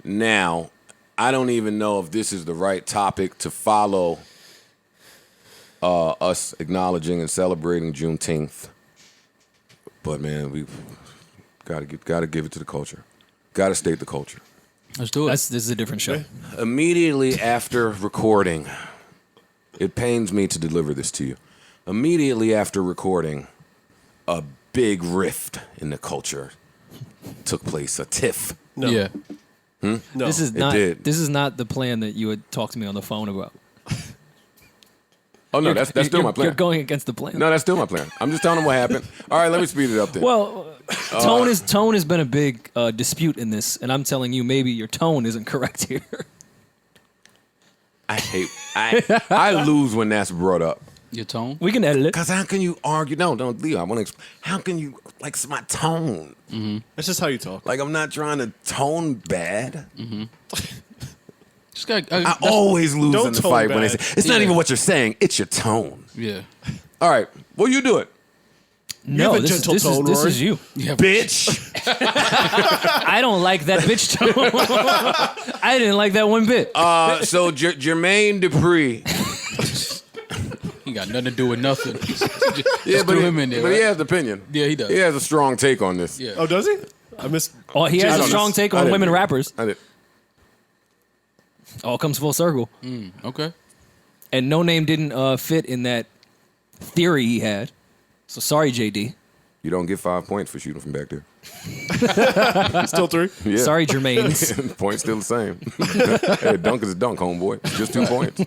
Now, I don't even know if this is the right topic to follow us acknowledging and celebrating Juneteenth. But man, we gotta give it to the culture. Gotta state the culture. Let's do it. This is a different show. Immediately after recording, it pains me to deliver this to you. Immediately after recording, a big rift in the culture took place. A tiff. No. Yeah. No. This is not the plan that you had talked to me on the phone about. Oh no, that's still my plan. You're going against the plan. No, that's still my plan. I'm just telling them what happened. All right, let me speed it up then. Well, tone has been a big dispute in this, and I'm telling you, maybe your tone isn't correct here. I lose when that's brought up. Your tone? We can edit it. Cause how can you argue? No, don't, Leo. I want to. How can you like it's my tone? That's just how you talk. Like I'm not trying to tone bad. I always lose don't in the tone fight when they bad. say it's not even what you're saying. It's your tone. Yeah. All right. Well, you do it, No, have a this, gentle this, tone, is, this Rory. is you. bitch. I don't like that bitch tone. I didn't like that one bit. So Jermaine Dupri. He got nothing to do with nothing. Just Yeah, threw him in there. but right? he has an opinion. Yeah, he does. He has a strong take on this. Yeah. Oh, does he? I missed. Oh, he has I a don't strong know. take I on didn't women do it. rappers. I did. All comes full circle. Okay. And NoName didn't fit in that theory he had. So sorry, JD. You don't get 5 points for shooting from back there. Still 3. Yeah. Sorry, Jermaine. Point's still the same. Hey, dunk is a dunk, homeboy. It's just 2 points.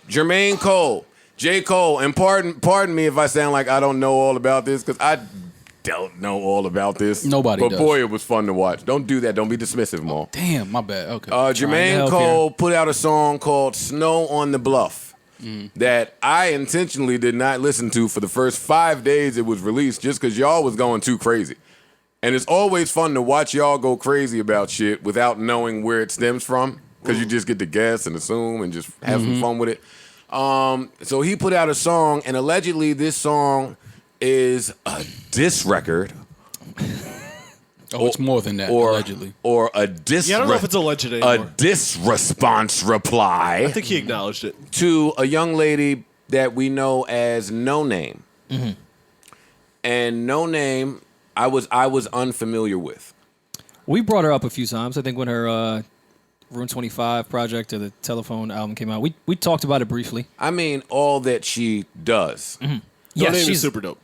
Jermaine Cole, J. Cole, and pardon me if I sound like I don't know all about this, because I don't know all about this. Nobody But does. boy, it was fun to watch. Don't do that. Don't be dismissive, Maul. Damn, my bad. Okay. Jermaine help Cole put out a song called Snow on the Bluff that I intentionally did not listen to for the first 5 days it was released just because y'all was going too crazy. And it's always fun to watch y'all go crazy about shit without knowing where it stems from, because you just get to guess and assume and just have some fun with it. So he put out a song, and allegedly this song is a diss record. It's more than that, allegedly. Or a diss. Yeah, I don't know if it's alleged anymore. A diss response reply I think he acknowledged it. to a young lady that we know as NoName. And NoName, I was unfamiliar with. We brought her up a few times. I think when her Room 25 project or the Telephone album came out, we talked about it briefly. I mean, all that she does. Yes, Yes, she's she's super dope.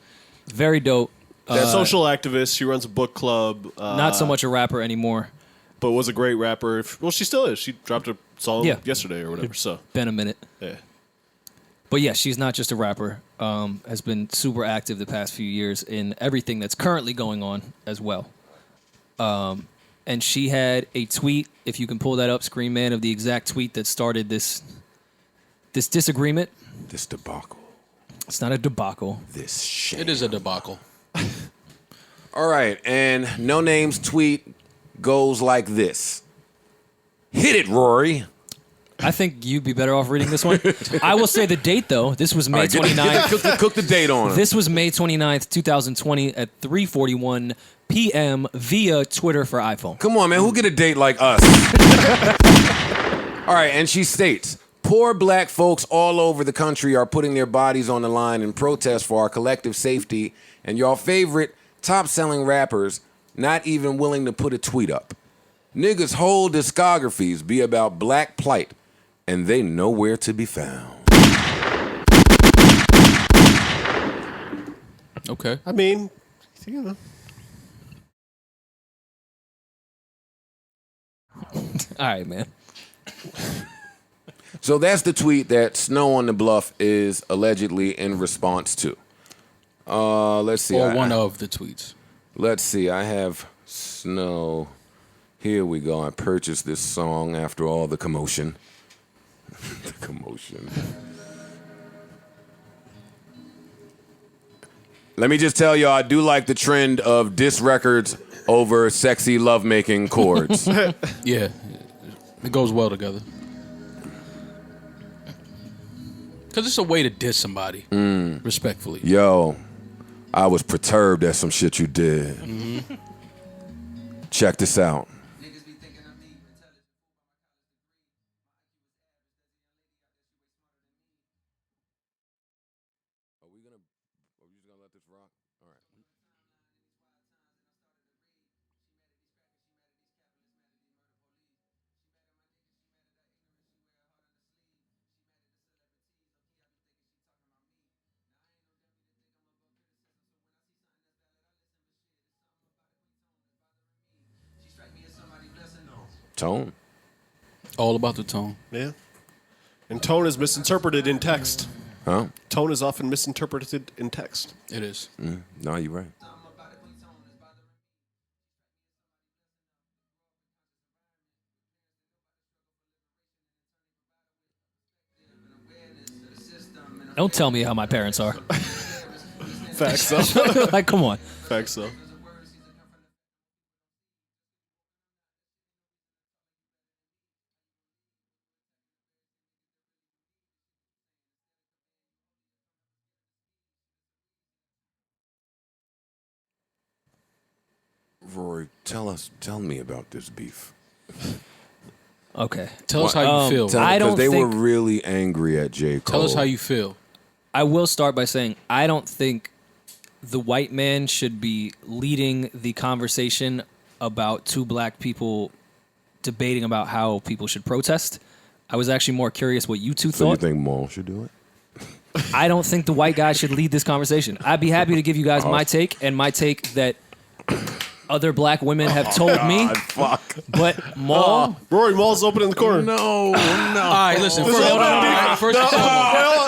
very dope. Social activist. She runs a book club. Not so much a rapper anymore. But was a great rapper. Well, she still is. She dropped a song Yeah. yesterday or whatever. So, Been a minute. yeah. But yeah, she's not just a rapper. Has been super active the past few years in everything that's currently going on as well. And she had a tweet, if you can pull that up, Screen Man, of the exact tweet that started this disagreement. This debacle. It's not a debacle. This shit. It is a debacle. All right, and NoName's tweet goes like this. Hit it, Rory. I think you'd be better off reading this one. I will say the date, though. This was May All right, 29th. cook the date on it. This was May 29th, 2020 at 3:41 p.m. via Twitter for iPhone. Come on, man. Who get a date like us? All right, and she states, poor black folks all over the country are putting their bodies on the line in protest for our collective safety, and your favorite top-selling rappers not even willing to put a tweet up. Niggas' whole discographies be about black plight, and they nowhere to be found. Okay. I mean, you know. All right, man. So that's the tweet that Snow on the Bluff is allegedly in response to. Let's see. Or one of the tweets. Let's see. I have Snow. Here we go. I purchased this song after all the commotion. The commotion. Let me just tell y'all, I do like the trend of diss records over sexy lovemaking chords. Yeah. It goes well together. Because it's a way to diss somebody, respectfully. Yo, I was perturbed at some shit you did. Check this out. Niggas be thinking tone. All about the tone. Yeah. And tone is misinterpreted in text. Huh? Tone is often misinterpreted in text. It is. No, you're right. Don't tell me how my parents are. Facts, though. Like, come on. Facts, though. Rory, tell me about this beef. Okay. Tell us how you feel. I don't Because they were think- really angry at J. Cole. Tell us how you feel. I will start by saying I don't think the white man should be leading the conversation about two black people debating about how people should protest. I was actually more curious what you two So you thought. think Maul should do it? I don't think the white guy should lead this conversation. I'd be happy to give you guys my take and my take that other black women have told me. Fuck. But Maul, Rory Maul's open in the corner. No. All right, listen. First all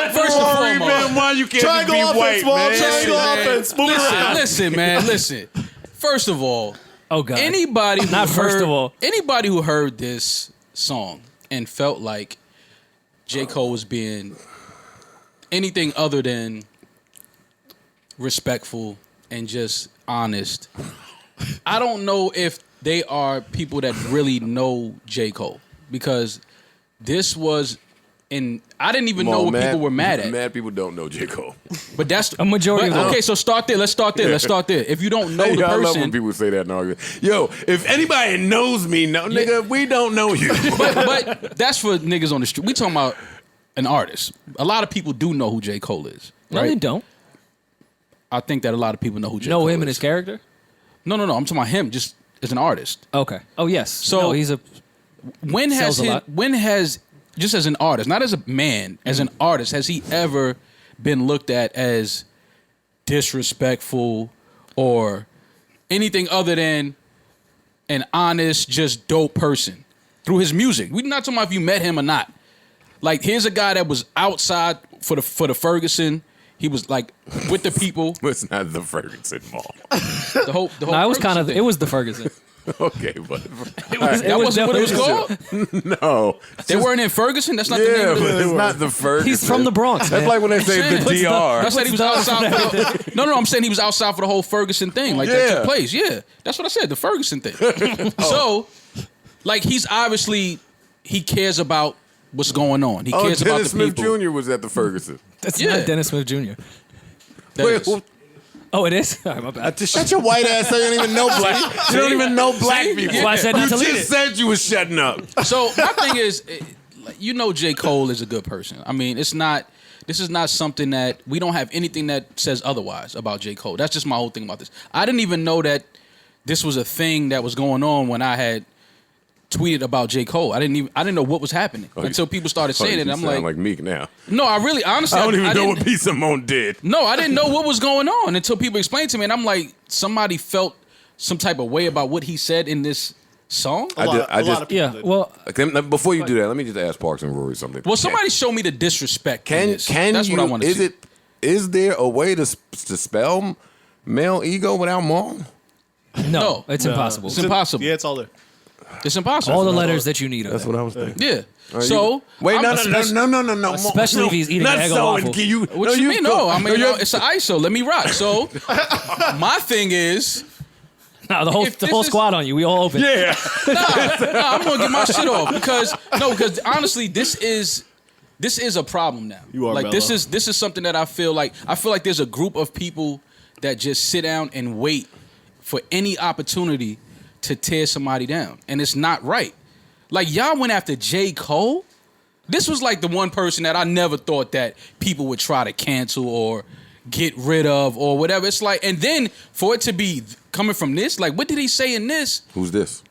and foremost. Why you can't Triangle just be offense, white, Maul. man? Triangle offense. Move it around. Listen. First of all, oh god, anybody who Not first of all. anybody who heard this song and felt like J. Cole was being anything other than respectful and just honest, I don't know if they are people that really know J. Cole, because this was I didn't even know what people were mad at. Mad people don't know J. Cole. But that's A majority of them. Okay, so start there. Let's start there. If you don't know Hey, the I love when person, people say that in argument. Yo, if anybody knows me, nigga, we don't know you. but that's for niggas on the street. We talking about an artist. A lot of people do know who J. Cole is. no, Right? they don't I think that a lot of people know who J. know Cole him and is. his character. No. I'm talking about him just as an artist. Okay. Oh yes. So- no, he's a. Sells a lot. When has just as an artist, not as a man, as an artist, has he ever been looked at as disrespectful or anything other than an honest, just dope person through his music? We're not talking about if you met him or not. Like, here's a guy that was outside for the Ferguson. He was like with the people. It's not the Ferguson Mall. The whole. No, it was kind of. Ferguson It was the Ferguson. Okay, but That wasn't what it was called. no. They weren't in Ferguson. That's not the name Yeah, of but the. it's not the Ferguson. He's from the Bronx. That's man. like when they say the saying. DR. I said he was outside. No, I'm saying he was outside for the whole Ferguson thing. Like that Yeah. took place. Yeah, that's what I said. The Ferguson thing. So, like, he's obviously he cares about what's going on. He Oh, cares about Dennis the Smith people. Jr. was at the Ferguson. That's Yeah. not Dennis Smith Jr. That Wait, is. Oh, it is. All right, my bad. Shut your white ass. So you don't even know black. You don't even know black people. That's why I said not to You lead just it. said you was shutting up. So my thing is, you know, J. Cole is a good person. I mean, it's not. This is not something that we don't have anything that says otherwise about J. Cole. That's just my whole thing about this. I didn't even know that this was a thing that was going on when I had tweeted about J. Cole. I didn't know what was happening until people started saying it. And I'm sound like, Meek now. no, I really, honestly, I don't even know didn't- what P. Simone did. No, I didn't know what was going on until people explained to me, and I'm like, somebody felt some type of way about what he said in this song. A lot of people Yeah. did. Well, Okay, before you do that, let me just ask Parks and Rory something. Well, somebody show me the disrespect. in Can this. can That's you? what I want to Is see. is there a way to spell male ego without Maul? No. it's impossible. It's impossible. Yeah, it's all there. It's impossible. All the letters that you need. That's what I was thinking. Yeah. So Wait, no. especially no, if he's eating not an egg on so, waffle. and can you, what no, you mean? go. No, I mean, you- it's an ISO. Let me rock. So my thing is, No, the whole If the this whole is- squad on you. We all open. yeah. I'm gonna get my shit off because honestly, this is a problem now. You are like mellow. this is something that I feel like there's a group of people that just sit down and wait for any opportunity to tear somebody down, and it's not right. Like, y'all went after J. Cole. This was like the one person that I never thought that people would try to cancel or get rid of or whatever. It's like, and then for it to be coming from this, like, what did he say in this Who's this?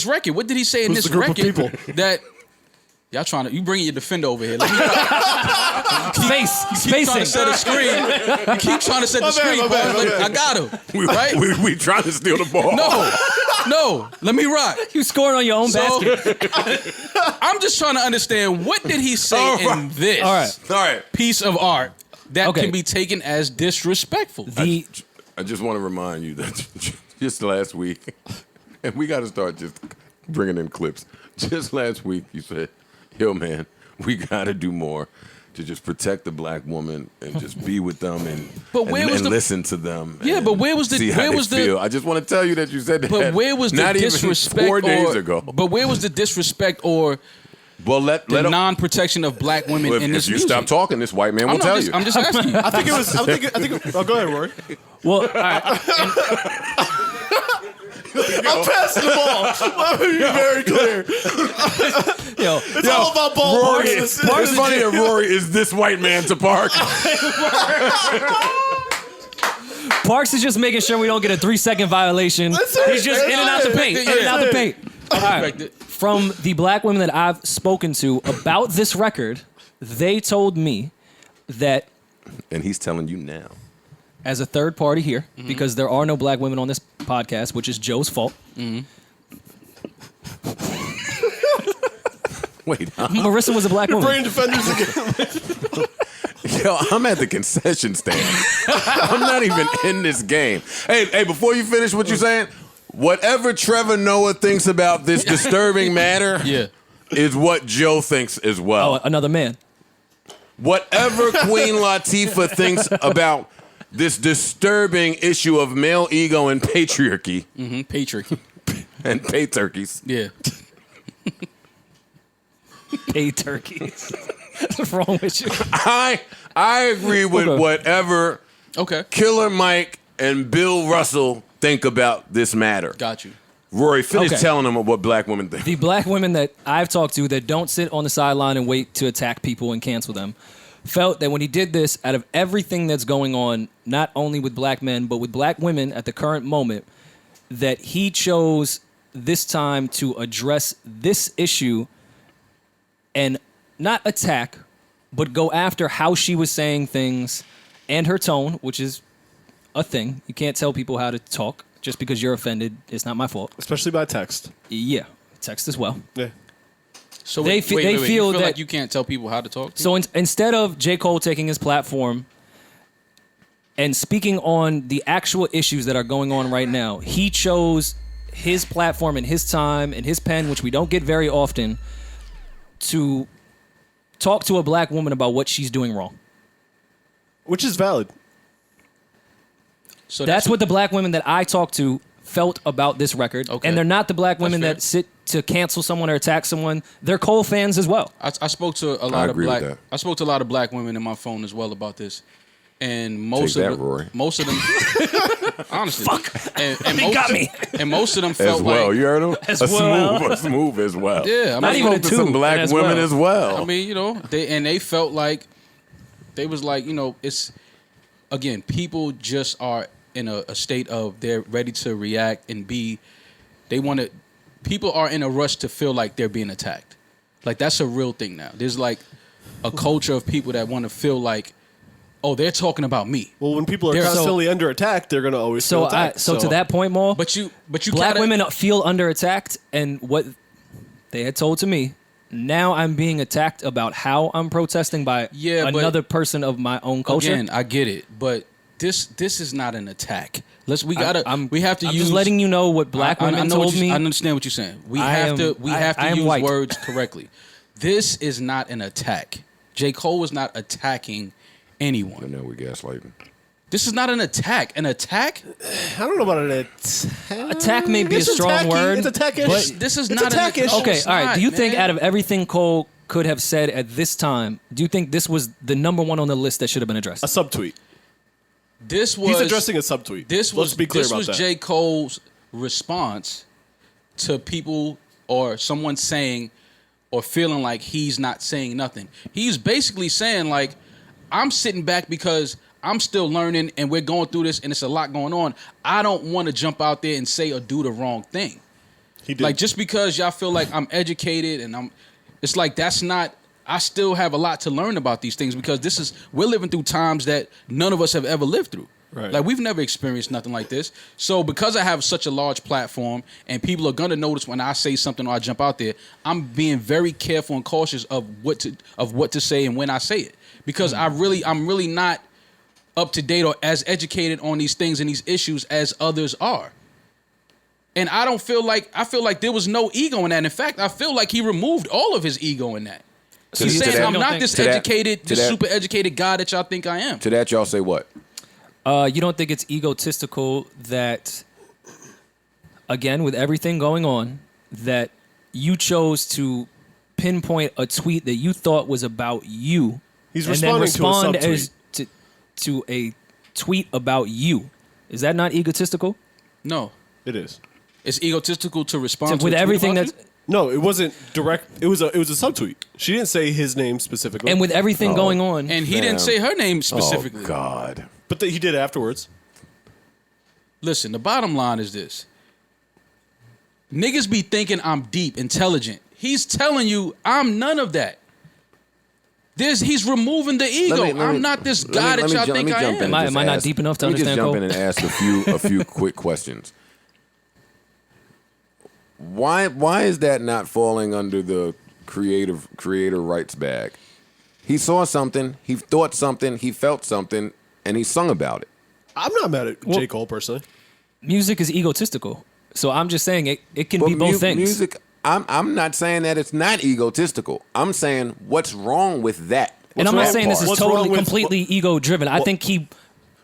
record? What did he say in Who's this the group of record people? that y'all trying to? You bringing your defender over here? Let me, Space. keep trying to Spacing. set a screen. You keep trying to set the screen, my bad, boy. my bad. I got him. Right? We trying to steal the ball. No, No, let me rock. You scoring on your own basket. I'm just trying to understand, what did he say in this All right. piece of art that Okay. can be taken as disrespectful? The I just want to remind you that just last week, and we got to start just bringing in clips. Just last week, you said, yo, man, we got to do more to just protect the black woman and just be with them and listen to them. Yeah, and but where was the- see how where they was the- feel. I just want to tell you that you said that. But where was the not disrespect? Even 4 days or, ago. But where was the disrespect or Well, let the him, non-protection of black women if, in this if you music? stop talking, this white man will I'm, tell just, you. I'm just asking you. I think it was. I think. Oh, go ahead, Rory. well, all right. I'm passing the ball. Let me be very clear. Yo, It's all about ball Rory, boys. it's funny that Rory is this white man to Park. Parks is just making sure we don't get a 3-second violation. He's just in and out the paint. In and out the paint. All right. From the black women that I've spoken to about this record, they told me that And he's telling you now. as a third party here, because there are no black women on this podcast, which is Joe's fault. Wait, Marissa was a black woman. Brain defenders again. yo, I'm at the concession stand. I'm not even in this game. Hey, before you finish what you're saying, whatever Trevor Noah thinks about this disturbing matter Yeah. is what Joe thinks as well. Oh, another man. Whatever Queen Latifah thinks about this disturbing issue of male ego and patriarchy Patrick. and pay turkeys. Yeah. Pay turkeys. What's wrong with you? I agree with Okay. whatever Okay. Killer Mike and Bill Russell think about this matter. Got you. Rory, finish Okay. telling them what black women think. The black women that I've talked to that don't sit on the sideline and wait to attack people and cancel them felt that when he did this, out of everything that's going on, not only with black men, but with black women at the current moment, that he chose this time to address this issue and not attack, but go after how she was saying things and her tone, which is a thing. You can't tell people how to talk just because you're offended. It's not my fault. Especially by text. Yeah, text as well. Yeah. So They wait, fe- wait, they wait, feel you that- like you can't tell people how to talk. So instead of J. Cole taking his platform and speaking on the actual issues that are going on right now, he chose his platform and his time and his pen, which we don't get very often, to talk to a black woman about what she's doing wrong. Which is valid. So That's what the black women that I talk to felt about this record. Okay. And they're not the black women fair. that sit to cancel someone or attack someone. They're Cole fans as well. I spoke to a lot of agree with black. that. I spoke to a lot of black women in my phone as well about this, and most Take of that, them, Rory. most of them, honestly, and He most, got me. And most of them As felt well, like, you heard him? As a well. smooth as well. yeah, I Not mean, even Spoke a to some two, black and as women well. as well. I mean, you know, they felt like they was like, you know, it's again, people just are in a state of they're ready to react and they want to. People are in a rush to feel like they're being attacked. Like that's a real thing now. There's like a culture of people that want to feel like, oh, they're talking about me. Well, when people are They're- constantly under attack, they're going to always So feel attacked. to that point, Maul, But you black gotta, women feel under attacked, and what they had told to me, now I'm being attacked about how I'm protesting by Yeah, but- another person of my own culture. Again, I get it, but this is not an attack. We have to I'm use. just letting you know what black women know told what me. I understand what you're saying. We I have am- to I am use white. words correctly. This is not an attack. J. Cole was not attacking anyone. And now we're gaslighting. This is not an attack. An attack? I don't know about an attack. Attack may be a It's strong attacky. word, It's attackish. but This is It's not attackish. an okay, it's all right. not, Do you think man. out of everything Cole could have said at this time, do you think this was the number one on the list that should have been addressed? A subtweet. this was He's addressing a subtweet. This was Let's be clear this about was that. J. Cole's response to people or someone saying or feeling like he's not saying nothing. He's basically saying like, I'm sitting back because I'm still learning and we're going through this and it's a lot going on. I don't want to jump out there and say or do the wrong thing. He did. Like just because y'all feel like I'm educated and it's like that's not. I still have a lot to learn about these things because we're living through times that none of us have ever lived through. Right. Like, we've never experienced nothing like this. So because I have such a large platform and people are gonna notice when I say something or I jump out there, I'm being very careful and cautious of what to say and when I say it. Because I'm really not up to date or as educated on these things and these issues as others are. And I feel like there was no ego in that. In fact, I feel like he removed all of his ego in that. He's saying I'm not this educated, this super educated guy that y'all think I am. To that, y'all say what? You don't think it's egotistical that, again, with everything going on, that you chose to pinpoint a tweet that you thought was about you, He's and then responding to a respond to a tweet about you? Is that not egotistical? No, It is. it's egotistical to respond to With a tweet everything about that's you? No, it wasn't direct. It was a subtweet. She didn't say his name specifically. and with everything going on, And he didn't say her name specifically. Oh God. but he did afterwards. Listen, the bottom line is this. Niggas be thinking I'm deep, intelligent. He's telling you I'm none of that. He's removing the ego. I'm not this guy that y'all think I am. Am I not deep enough to understand, Let me just jump Cole? in and ask a few quick questions. Why is that not falling under the creator rights bag? He saw something, he thought something, he felt something, and he sung about it. I'm not mad at J. Cole personally. music is egotistical. So I'm just saying it can be both things. Music, I'm not saying that it's not egotistical. I'm saying what's wrong with that. And I'm not saying this is What's wrong totally, with- completely ego-driven. I think he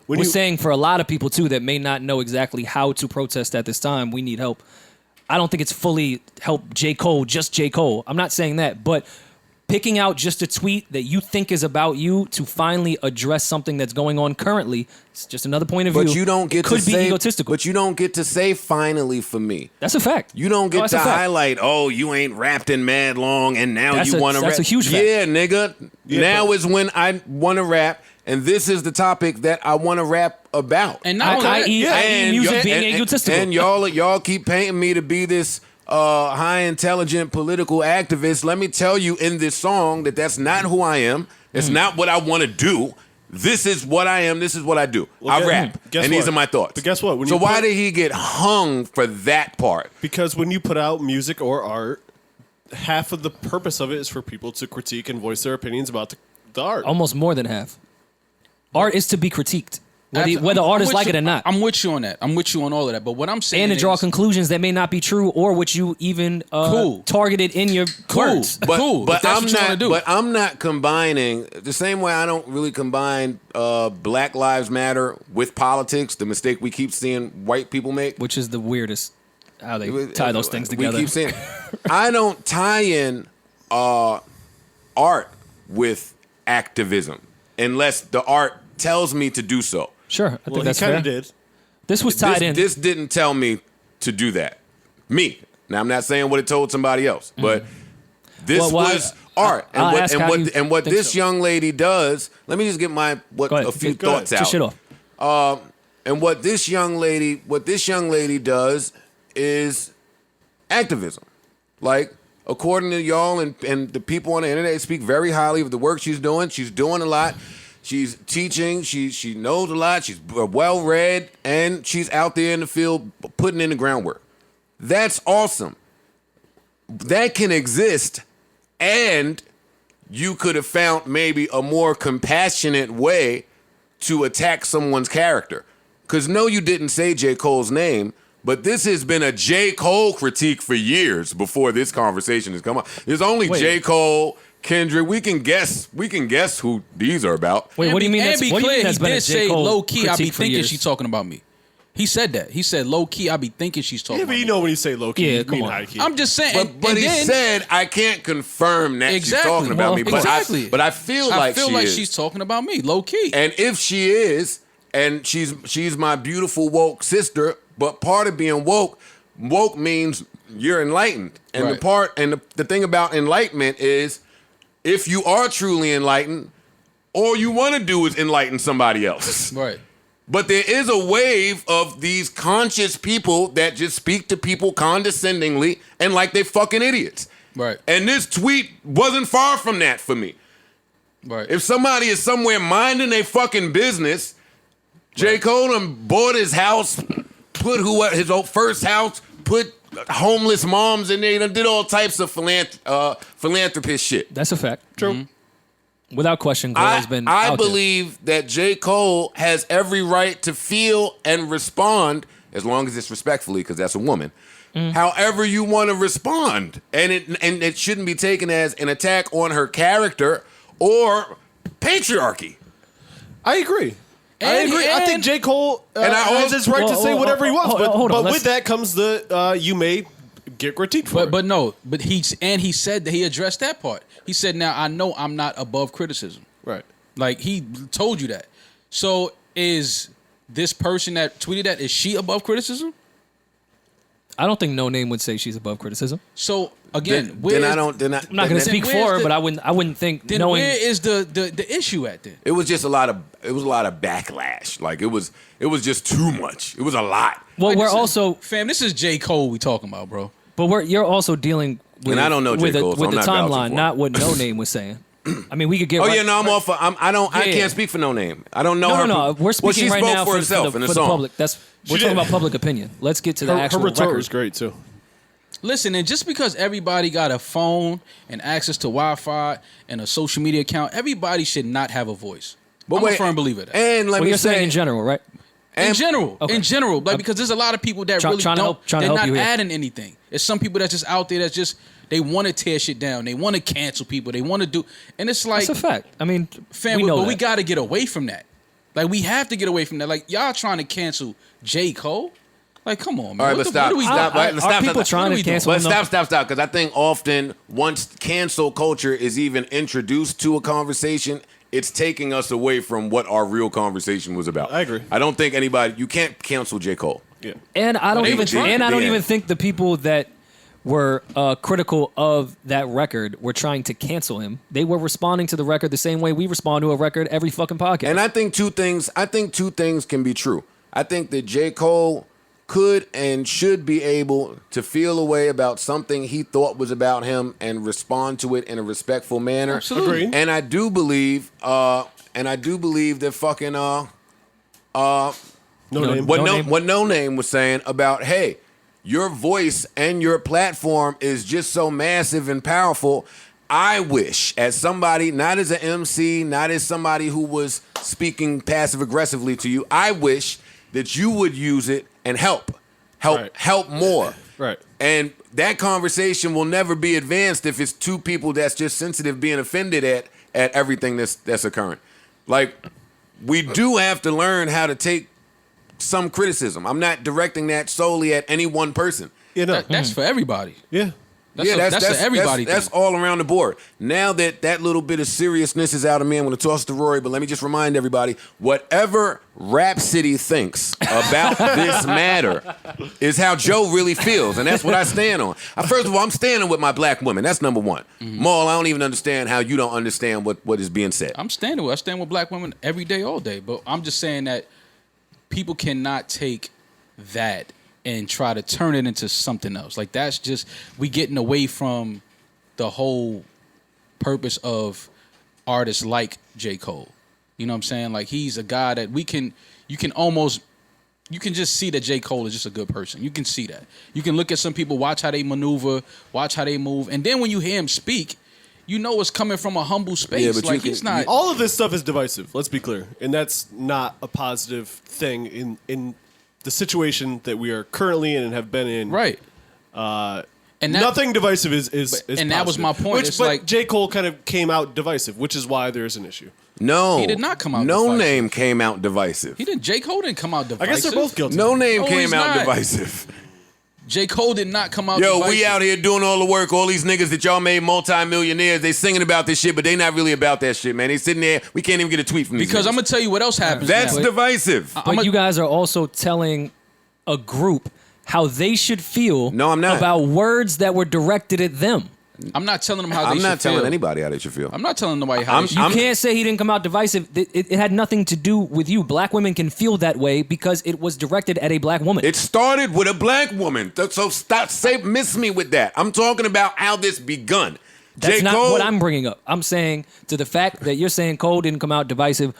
when was you- saying for a lot of people, too, that may not know exactly how to protest at this time, we need help. I don't think it's fully help J. Cole, just J. Cole. I'm not saying that. But picking out just a tweet that you think is about you to finally address something that's going on currently, it's just another point of view. But you don't get could to be say, egotistical. But you don't get to say finally for me. That's a fact. You don't get that's to a fact. highlight, oh, you ain't rapped in mad long and now That's you a- want to rap. that's a huge fact. Yeah, nigga. Yeah, now but- is when I want to rap, and this is the topic that I want to rap about. And not only that, i.e. music being egotistical. And y'all keep painting me to be this high intelligent political activist. Let me tell you in this song that's not who I am. It's not what I want to do. This is what I am. This is what I do. I rap. guess And these what? are my thoughts. But guess what? When So you why put- did he get hung for that part? Because when you put out music or art, half of the purpose of it is for people to critique and voice their opinions about the art. Almost more than half. Art is to be critiqued, whether artists like it or not. I'm with you on that. I'm with you on all of that. But what I'm saying And to draw is, conclusions that may not be true or which you even Cool. targeted in your words. But, Cool, but if that's I'm what you wanna not. do. But I'm not combining the same way I don't really combine Black Lives Matter with politics. The mistake we keep seeing white people make. Which is the weirdest, how they tie those things together. We keep saying, I don't tie in art with activism unless the art tells me to do so. Sure, I well, think he that's kind fair. of did. This was tied in. This didn't tell me to do that. Me. Now I'm not saying what it told somebody else, but this Well, why- was art. I'll ask how you And what think this so. young lady does. Let me just get my Go ahead. a few Go thoughts ahead. out. Just shit off. And what this young lady does is activism. Like, according to y'all and the people on the internet, they speak very highly of the work she's doing. She's doing a lot. She's teaching. She knows a lot. She's well read, and she's out there in the field putting in the groundwork. That's awesome. That can exist, and you could have found maybe a more compassionate way to attack someone's character. Because no, you didn't say J. Cole's name, but this has been a J. Cole critique for years before this conversation has come up. There's only Wait. J. Cole, Kendrick. We can guess who these are about. Wait, what do you mean? And That's, be what do you clear, mean that's he been a did J. say Cole low key. I be critique for thinking years? she's talking about me. He said that. He said low key. I be thinking she's talking Yeah, about but you me. know when you say low key, Yeah, you come mean on. high key. I'm just saying. But and he then, said I can't confirm that Exactly. she's talking about Well, me, but exactly. I feel I like feel she like is. she's talking about me, low key. And if she is, and she's my beautiful woke sister, but part of being woke means you're enlightened. And Right. the thing about enlightenment is if you are truly enlightened, all you want to do is enlighten somebody else. Right. But there is a wave of these conscious people that just speak to people condescendingly and like they fucking idiots. Right. And this tweet wasn't far from that for me. Right. If somebody is somewhere minding their fucking business, J. Cole done bought his house, put his old first house, put homeless moms in there, he done did all types of philanthropist shit. That's a fact. True. Without question, Cole has been I out there. believe that J. Cole has every right to feel and respond, as long as it's respectfully, because that's a woman. However you want to respond, and it shouldn't be taken as an attack on her character or patriarchy. I agree. I think J. Cole has his right to say whatever he wants. But with that comes the you may get critiqued for it. But he said that he addressed that part. He said, now I know I'm not above criticism. Right. Like, he told you that. So is this person that tweeted that, is she above criticism? I don't think NoName would say she's above criticism. So again, I'm not going to speak for her, but I wouldn't think. Then where is the issue at then? It was just a lot of backlash. Like it was just too much. It was a lot. Well, Like, we're also fam. This is J. Cole we talking about, bro. But you're also dealing with, And I don't know J. Cole, so with I'm the not vouching timeline, for not what NoName was saying. I mean, we could get. Oh yeah, no, I'm off. I can't speak for NoName. I don't know her. No. We're speaking she right spoke now for for herself in the the song. public. We're talking about public opinion. Let's get to the actual her retort record. was great too. Listen, and just because everybody got a phone and access to Wi-Fi and a social media account, everybody should not have a voice. I'm a firm believer of that. And let me You're say, saying in general, right? In general, like because there's a lot of people that really don't. They're not adding anything. It's some people that's just out there that's just they want to tear shit down. They want to cancel people. They want to do, and it's like That's a fact. I mean, fam, we know but we that. got to get away from that. Like we have to get away from that. Like y'all trying to cancel J. Cole. Like, come on, man. All right, let's stop. Are people trying to cancel But him? stop. Because I think often once cancel culture is even introduced to a conversation, it's taking us away from what our real conversation was about. I agree. I don't think you can't cancel J. Cole. Yeah. And I don't Yeah. even think the people that were critical of that record were trying to cancel him. They were responding to the record the same way we respond to a record every fucking podcast. And I think two things can be true. I think that J. Cole could and should be able to feel a way about something he thought was about him and respond to it in a respectful manner. Absolutely. Agreed. And I do believe that fucking NoName. what NoName was saying about, hey, your voice and your platform is just so massive and powerful. I wish, as somebody, not as an MC, not as somebody who was speaking passive aggressively to you, I wish that you would use it and help more. Right. And that conversation will never be advanced if it's two people that's just sensitive being offended at everything that's occurring. Like, we do have to learn how to take some criticism. I'm not directing that solely at any one person. You know. That's for everybody. Yeah. That's for everybody. That's all around the board. Now that little bit of seriousness is out of me, I'm going to toss it to Rory, but let me just remind everybody, whatever Rhapsody thinks about this matter is how Joe really feels, and that's what I stand on. First of all, I'm standing with my black women. That's number one. Maul, I don't even understand how you don't understand what is being said. I stand with black women every day, all day. But I'm just saying that people cannot take that and try to turn it into something else. Like, that's just, we getting away from the whole purpose of artists like J. Cole. You know what I'm saying? Like, he's a guy that you can just see that J. Cole is just a good person. You can see that. You can look at some people, watch how they maneuver, watch how they move, and then when you hear him speak, you know it's coming from a humble space. Yeah, but like, he's not... All of this stuff is divisive, let's be clear. And that's not a positive thing in the situation that we are currently in and have been in. Right. And that, nothing divisive is and positive. that was my point. It's but like J. Cole kind of came out divisive, which is why there's an issue. No. He did not come out NoName came out divisive. he didn't. J. Cole didn't come out divisive. I guess they're both guilty. NoName No, came he's out not. divisive. J. Cole did not come out Yo, divisive. we out here doing all the work. All these niggas that y'all made multi-millionaires, they singing about this shit, but they not really about that shit, man. They sitting there. We can't even get a tweet from these Because niggas. I'm going to tell you what else happens That's now. divisive. But you guys are also telling a group how they should feel No, I'm not. about words that were directed at them. I'm not telling them how they I'm should not telling feel. anybody how they should feel. I'm not telling nobody how they should You can't say he didn't come out divisive. It had nothing to do with you. Black women can feel that way because it was directed at a black woman. It started with a black woman. So stop, miss me with that. I'm talking about how this begun. That's J. not Cole, what I'm bringing up. I'm saying to the fact that you're saying Cole didn't come out divisive,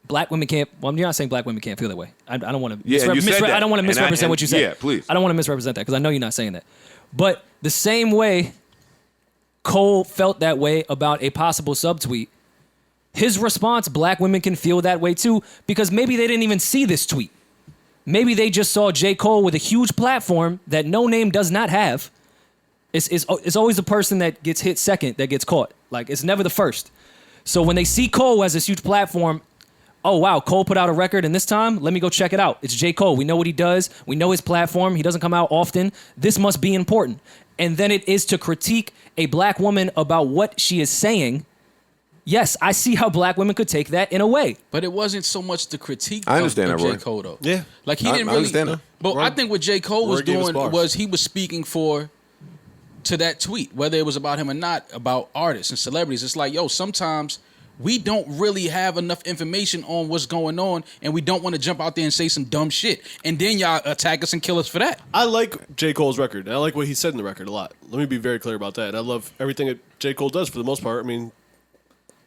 black women can't. Well, you're not saying black women can't feel that way. I don't want to. Yeah, you said that. I don't want to misrepresent what you said. Yeah, please. I don't want to misrepresent that because I know you're not saying that. But the same way Cole felt that way about a possible subtweet, his response, black women can feel that way too, because maybe they didn't even see this tweet. Maybe they just saw J. Cole with a huge platform that NoName does not have. It's always the person that gets hit second that gets caught. Like, it's never the first. So when they see Cole has this huge platform, oh, wow, Cole put out a record, and this time, let me go check it out. It's J. Cole. We know what he does. We know his platform. He doesn't come out often. This must be important. And then it is to critique a black woman about what she is saying. Yes, I see how black women could take that in a way. But it wasn't so much the critique I understand of that, J. Roy. Cole, though. Yeah. Like, he didn't I really... understand that. But Roy, I think what J. Cole was Roy gave us doing bars. was he was speaking to that tweet, whether it was about him or not, about artists and celebrities. It's like, yo, sometimes we don't really have enough information on what's going on, and we don't want to jump out there and say some dumb shit. And then y'all attack us and kill us for that. I like J. Cole's record, and I like what he said in the record a lot. Let me be very clear about that. And I love everything that J. Cole does for the most part. I mean,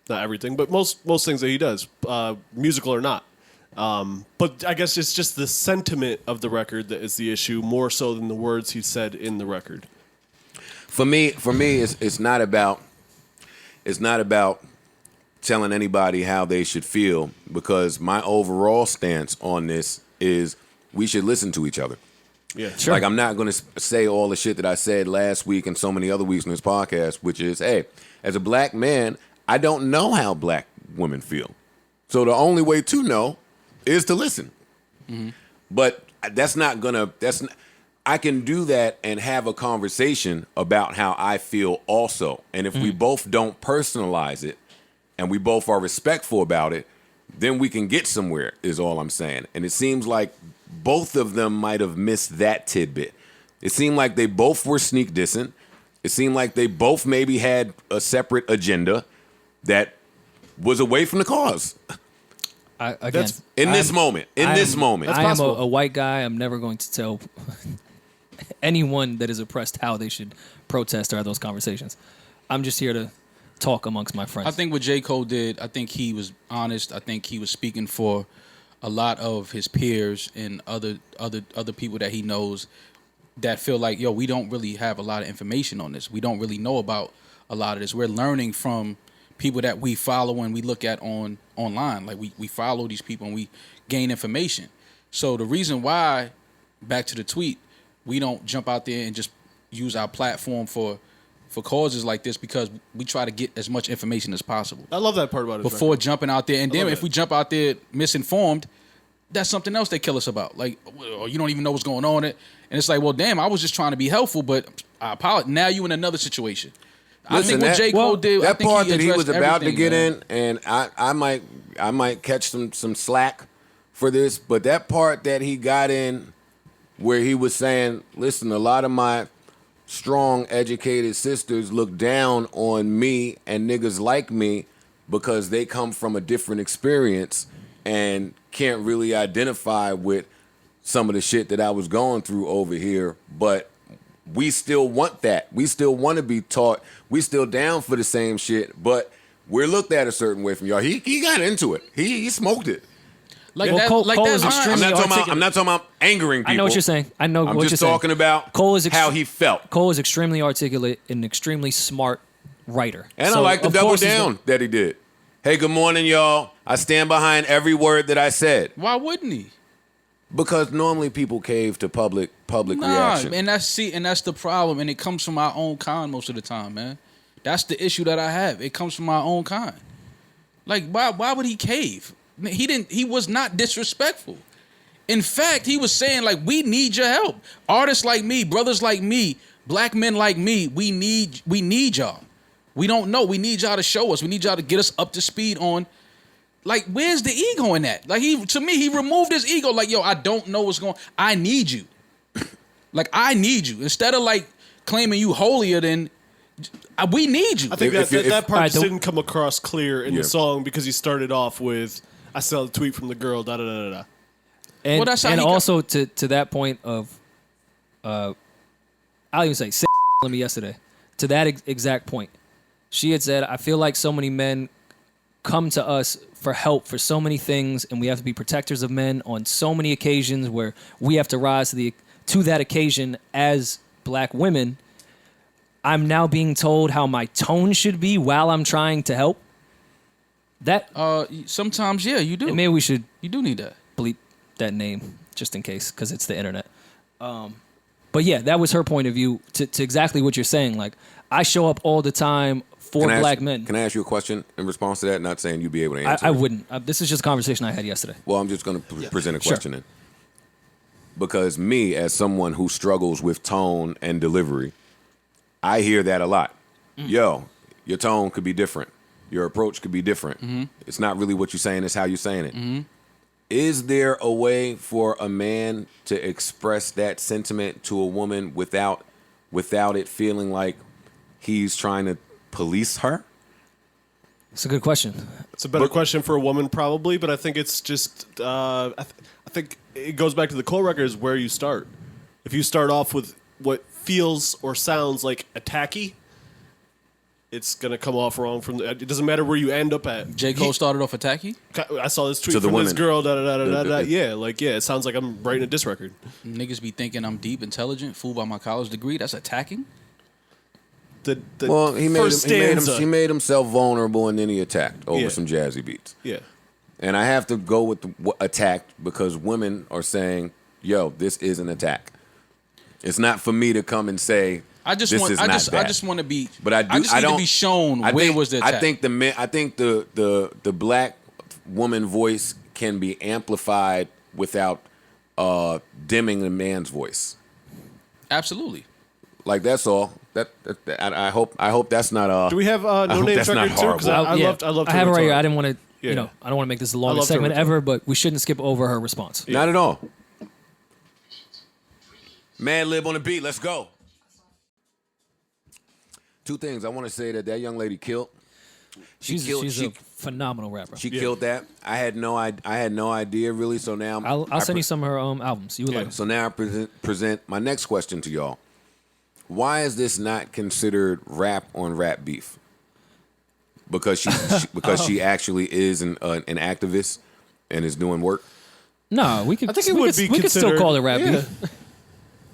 not everything, but most things that he does, musical or not. But I guess it's just the sentiment of the record that is the issue, more so than the words he said in the record. For me, it's not about telling anybody how they should feel, because my overall stance on this is we should listen to each other. Yeah, Sure. Like, I'm not going to say all the shit that I said last week and so many other weeks in this podcast, which is, hey, as a black man, I don't know how black women feel. So the only way to know is to listen. Mm-hmm. But I can do that and have a conversation about how I feel also. And if we both don't personalize it and we both are respectful about it, then we can get somewhere, is all I'm saying. And it seems like both of them might have missed that tidbit. It seemed like they both were sneak dissing. It seemed like they both maybe had a separate agenda that was away from the cause. This moment. I am a white guy. I'm never going to tell anyone that is oppressed how they should protest or have those conversations. I'm just here to talk amongst my friends. I think what J. Cole did, I think he was honest. I think he was speaking for a lot of his peers and other people that he knows that feel like, yo, we don't really have a lot of information on this. We don't really know about a lot of this. We're learning from people that we follow and we look at online. Like, we follow these people and we gain information. So the reason why, back to the tweet, we don't jump out there and just use our platform for causes like this, because we try to get as much information as possible. I love that part about it. Before jumping out there. And then if we jump out there misinformed, that's something else they kill us about. Like, well, you don't even know what's going on. And it's like, well, damn, I was just trying to be helpful, but I apologize. Now you in another situation. Listen, I think what J. Cole did, that part that he was about to get man. in, and I might catch some slack for this, but that part that he got in where he was saying, listen, a lot of my strong, educated sisters look down on me and niggas like me because they come from a different experience and can't really identify with some of the shit that I was going through over here, but we still want that. We still want to be taught. We still down for the same shit, but we're looked at a certain way from y'all. He got into it. He smoked it. Like, Cole that's is extremely I'm not talking about angering people. I know what you're saying. I'm just talking about how he felt. Cole is extremely articulate and extremely smart writer. And I like the double down that he did. Hey, good morning, y'all. I stand behind every word that I said. Why wouldn't he? Because normally people cave to public reaction. And that's the problem, and it comes from our own kind most of the time, man. That's the issue that I have. It comes from our own kind. Like, why would he cave? He was not disrespectful. In fact, he was saying, like, we need your help. Artists like me, brothers like me, black men like me, we need y'all. We don't know. We need y'all to show us. We need y'all to get us up to speed on, like, where's the ego in that? Like, he removed his ego. Like, yo, I don't know what's going on. I need you. Like, I need you. Instead of, like, claiming you holier than, we need you. I think that part just didn't come across clear in the song because he started off with, I saw the tweet from the girl, da-da-da-da-da. And, and also to that point of, I'll even say, me yesterday. To that exact point. She had said, I feel like so many men come to us for help for so many things, and we have to be protectors of men on so many occasions where we have to rise to that occasion as black women. I'm now being told how my tone should be while I'm trying to help. That sometimes, yeah, you do. and maybe we should You do need that. bleep that name just in case, because it's the internet. But yeah, that was her point of view to exactly what you're saying. Like, I show up all the time for black men. Can I ask you a question in response to that? Not saying you'd be able to answer. I wouldn't. This is just a conversation I had yesterday. Well, I'm just going to present a question then. Because me, as someone who struggles with tone and delivery, I hear that a lot. Yo, your tone could be different. Your approach could be different. It's not really what you're saying, it's how you're saying it. Is there a way for a man to express that sentiment to a woman without it feeling like he's trying to police her? It's a good question. It's a better question for a woman, probably, but I think it's just. I think it goes back to the Cole record is where you start. If you start off with what feels or sounds like attacky, it's gonna come off wrong. It doesn't matter where you end up at. J. Cole started off attacky? I saw this tweet To the from this women. girl. Yeah, it sounds like I'm writing a diss record. Niggas be thinking I'm deep, intelligent, fooled by my college degree. That's attacking? Well, he first stanza. made himself vulnerable and then he attacked over some jazzy beats. Yeah. And I have to go with the attack because women are saying, "Yo, this is an attack." It's not for me to come and say I just this want. is I not just. bad. I just want to be. But I just need to be shown where was the attack. I think the black woman voice can be amplified without dimming the man's voice. Absolutely. Like that's all. I hope that's not. Do we have hope NoName's that's not record too? Because horrible. I love. I have it right here. I didn't want to. Yeah. I don't want to make this the I longest love segment Turtle. ever, but we shouldn't skip over her response. Not at all. Man, lib on the beat. Let's go. Two things. I want to say that young lady killed. She's a phenomenal rapper. She killed that. I had no idea really. So now I'll send you some of her albums. You would like them. So now I present my next question to y'all. Why is this not considered rap on rap beef? Because she actually is an activist and is doing work. No, we could. I think it would be We could still considered- call it rap yeah. beef.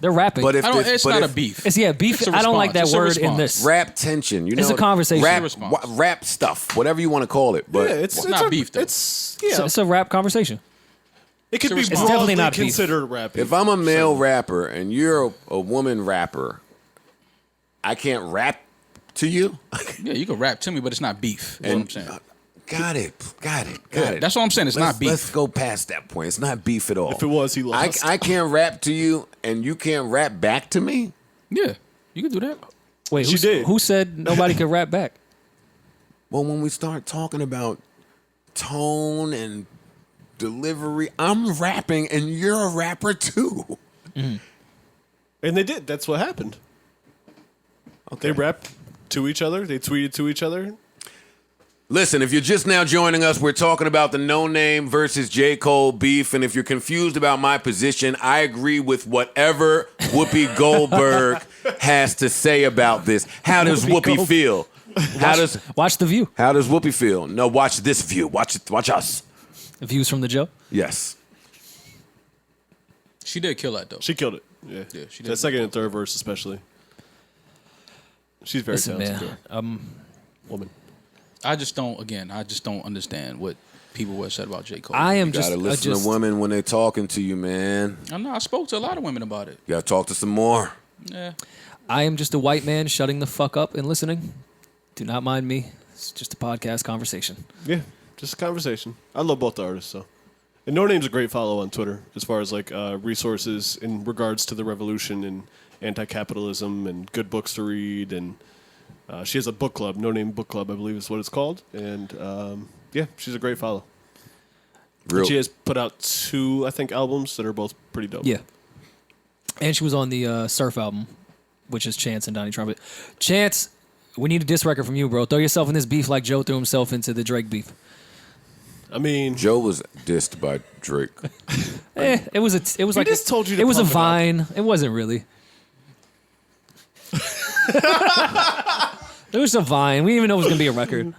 They're rapping. But if It's but not if a beef. It's beef. It's a I don't like that response. word It's a in response. this. rap tension, It's a conversation. Rap, It's a response. rap stuff, whatever you want to call it. But it's not beef, though. It's a rap conversation. It could be It's broadly definitely not beef. considered rap. if I'm a male rapper and you're a woman rapper, I can't rap to you. Yeah, you can rap to me, but it's not beef. That's what I'm saying. Got it. That's what I'm saying. It's not beef. Let's go past that point. It's not beef at all. If it was, he lost. I can't rap to you, and you can't rap back to me. Yeah, you can do that. Wait, She did. who said nobody could rap back? Well, when we start talking about tone and delivery, I'm rapping, and you're a rapper too. And they did. That's what happened. They rapped to each other. They tweeted to each other. Listen, if you're just now joining us, we're talking about the NoName versus J. Cole beef. And if you're confused about my position, I agree with whatever Whoopi Goldberg has to say about this. How does Whoopi feel? Watch The View. How does Whoopi feel? No, watch this view. Watch us. Views from the Joe. Yes. She did kill that though. She killed it. Yeah, she did. That second and third verse, especially. She's very Listen, talented. man. Girl. Woman. I just don't understand what people were said about J. Cole. I am You just. gotta listen to women when they're talking to you, man. I know. I spoke to a lot of women about it. You gotta talk to some more. Yeah. I am just a white man shutting the fuck up and listening. Do not mind me. It's just a podcast conversation. Yeah, just a conversation. I love both the artists, so. And NoName's a great follow on Twitter as far as like resources in regards to the revolution and anti-capitalism and good books to read. And she has a book club, NoName Book Club, I believe is what it's called. And yeah, she's a great follow. And she has put out 2, I think, albums that are both pretty dope. Yeah. And she was on the Surf album, which is Chance and Donnie Trumpet. Chance, we need a diss record from you, bro. Throw yourself in this beef like Joe threw himself into the Drake beef. I mean, Joe was dissed by Drake. It was like just told you to it was a pump it up. vine. It wasn't really. It was a vine. We didn't even know it was gonna be a record.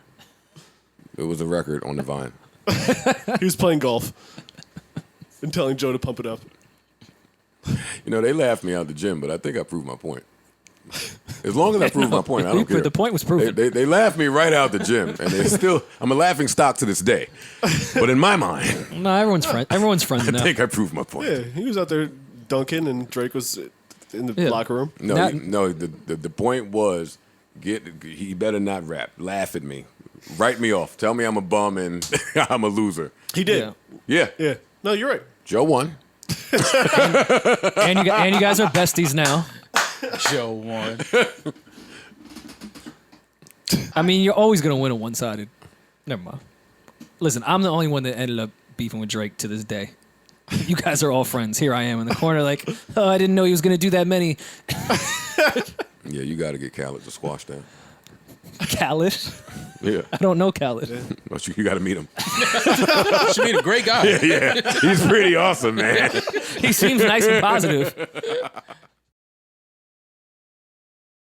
It was a record on the Vine. He was playing golf and telling Joe to pump it up. You know, they laughed me out the gym, but I think I proved my point. As long as I prove my point, I don't care. The point was proven. They laughed me right out the gym, and they still. I'm a laughing stock to this day. But in my mind, No, everyone's friends. Everyone's friends I now. think I proved my point. Yeah, he was out there dunking, and Drake was in the Yeah. locker room. No, Now- no. The point was, he better not rap. Laugh at me, write me off. Tell me I'm a bum and I'm a loser. He did. Yeah. Yeah, Yeah. No, you're right. Joe won. And you guys are besties now. Joe won. I mean, you're always gonna win a one-sided. Never mind. Listen, I'm the only one that ended up beefing with Drake to this day. You guys are all friends. Here I am in the corner, like, oh, I didn't know he was gonna do that many. Yeah, you got to get Khaled to squash that. Khaled. Yeah, I don't know Khaled. but you got to meet him. Should be a great guy. Yeah, he's pretty awesome, man. He seems nice and positive.